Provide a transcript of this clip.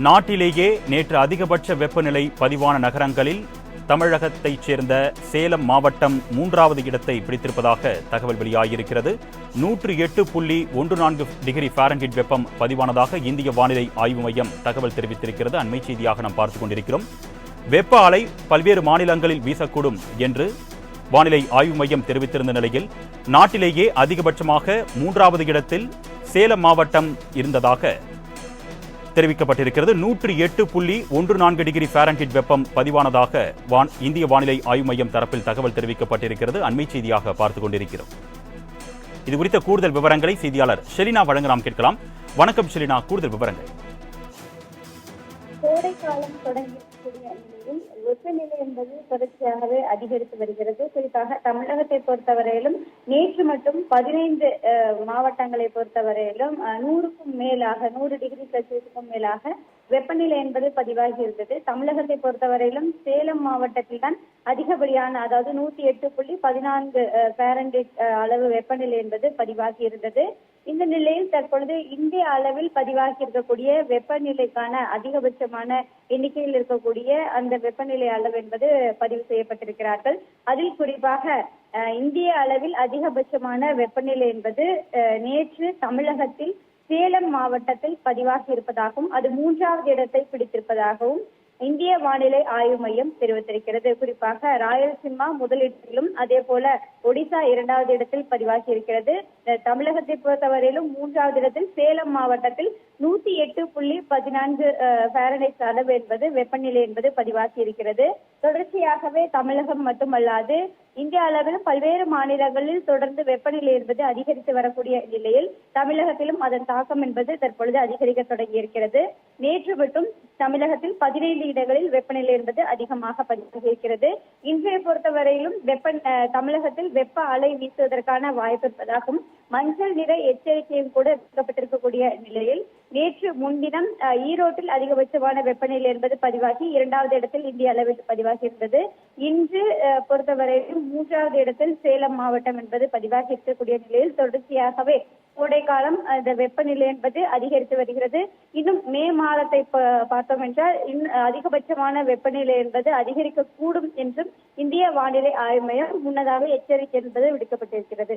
நாட்டிலேயே நேற்று அதிகபட்ச வெப்பநிலை பதிவான நகரங்களில் தமிழகத்தைச் சேர்ந்த சேலம் மாவட்டம் 3வது இடத்தை பிடித்திருப்பதாக தகவல் வெளியாகியிருக்கிறது. 108.14 டிகிரி ஃபாரன்ஹீட் வெப்பம் பதிவானதாக இந்திய வானிலை ஆய்வு மையம் தகவல் தெரிவித்திருக்கிறது. அண்மை செய்தியாக நாம் பார்த்துக் கொண்டிருக்கிறோம். வெப்ப அலை பல்வேறு மாநிலங்களில் வீசக்கூடும் என்று வானிலை ஆய்வு மையம் தெரிவித்திருந்த நிலையில் நாட்டிலேயே அதிகபட்சமாக 3வது இடத்தில் சேலம் மாவட்டம் இருந்ததாக தெரிவிக்கப்பட்டிருக்கிறது. 108.14 டிகிரி ஃபாரன்ஹீட் வெப்பம் பதிவானதாக இந்திய வானிலை ஆய்வு மையம் தரப்பில் தகவல் தெரிவிக்கப்பட்டிருக்கிறது. அண்மை செய்தியாக பார்த்துக் கொண்டிருக்கிறோம். இது குறித்த கூடுதல் விவரங்களை செய்தியாளர் ஷெலினா வழங்க நாம் கேட்கலாம். வணக்கம் ஷெலினா, கூடுதல் விவரங்கள். கோடை காலம் தொடங்கியிருக்கக்கூடிய நிலையில் வெப்பநிலை என்பது தொடர்ச்சியாகவே அதிகரித்து வருகிறது. குறிப்பாக தமிழகத்தை பொறுத்தவரையிலும் நேற்று மட்டும் 15 மாவட்டங்களை பொறுத்தவரையிலும் 100க்கும் மேலாக 100 டிகிரி செல்சியஸுக்கும் மேலாக வெப்பநிலை என்பது பதிவாகி இருந்தது. தமிழகத்தை பொறுத்தவரையிலும் சேலம் மாவட்டத்தில் தான் அதிகப்படியான, அதாவது 108.14 ஃபாரன்ஹீட் அளவு வெப்பநிலை என்பது பதிவாகி இருந்தது. இந்த நிலையில் தற்பொழுது இந்திய அளவில் பதிவாகி இருக்கக்கூடிய வெப்பநிலைக்கான அதிகபட்சமான எண்ணிக்கையில் இருக்கக்கூடிய அந்த வெப்பநிலை அளவு என்பது பதிவு செய்யப்பட்டிருக்கிறார்கள். அதில் குறிப்பாக இந்திய அளவில் அதிகபட்சமான வெப்பநிலை என்பது நேற்று தமிழகத்தில் சேலம் மாவட்டத்தில் பதிவாகி இருப்பதாகவும் அது 3வது இடத்தை பிடித்திருப்பதாகவும் இந்திய வானிலை ஆய்வு மையம் தெரிவித்திருக்கிறது. குறிப்பாக ராயலசீமா முதலிடத்திலும் அதே போல ஒடிசா 2வது இடத்தில் பதிவாகி இருக்கிறது. தமிழகத்தை பொறுத்தவரையிலும் 3வது இடத்தில் சேலம் மாவட்டத்தில் 108.14 ஃபாரன்ஹீட் அளவு என்பது வெப்பநிலை என்பது பதிவாகி இருக்கிறது. தொடர்ச்சியாகவே தமிழகம் மட்டுமல்லாது இந்திய அளவிலும் பல்வேறு மாநிலங்களில் தொடர்ந்து வெப்பநிலை என்பது அதிகரித்து வரக்கூடிய நிலையில் தமிழகத்திலும் அதன் தாக்கம் என்பது தற்பொழுது அதிகரிக்க தொடங்கி இருக்கிறது. நேற்று மட்டும் தமிழகத்தில் 15 இடங்களில் வெப்பநிலை என்பது அதிகமாக பதிவாகி இருக்கிறது. இன்றைய பொறுத்தவரையிலும் தமிழகத்தில் வெப்ப அலை வீசுவதற்கான வாய்ப்பு இருப்பதாகவும் மஞ்சள் நிற எச்சரிக்கையும் கூட விடுக்கப்பட்டிருக்கக்கூடிய நிலையில் நேற்று முன்தினம் ஈரோட்டில் அதிகபட்சமான வெப்பநிலை என்பது பதிவாகி 2வது இடத்தில் இந்திய அளவில் பதிவாகி இருந்தது. இன்று பொறுத்தவரையிலும் 3வது இடத்தில் சேலம் மாவட்டம் என்பது பதிவாகி இருக்கக்கூடிய நிலையில் தொடர்ச்சியாகவே கோடை காலம் அந்த வெப்பநிலை என்பது அதிகரித்து வருகிறது. இன்னும் மே மாதத்தை பார்த்தோம் என்றால் அதிகபட்சமான வெப்பநிலை என்பது அதிகரிக்க கூடும் என்றும் இந்திய வானிலை ஆய்வு மையம் முன்னதாக எச்சரிக்கை என்பது விடுக்கப்பட்டிருக்கிறது.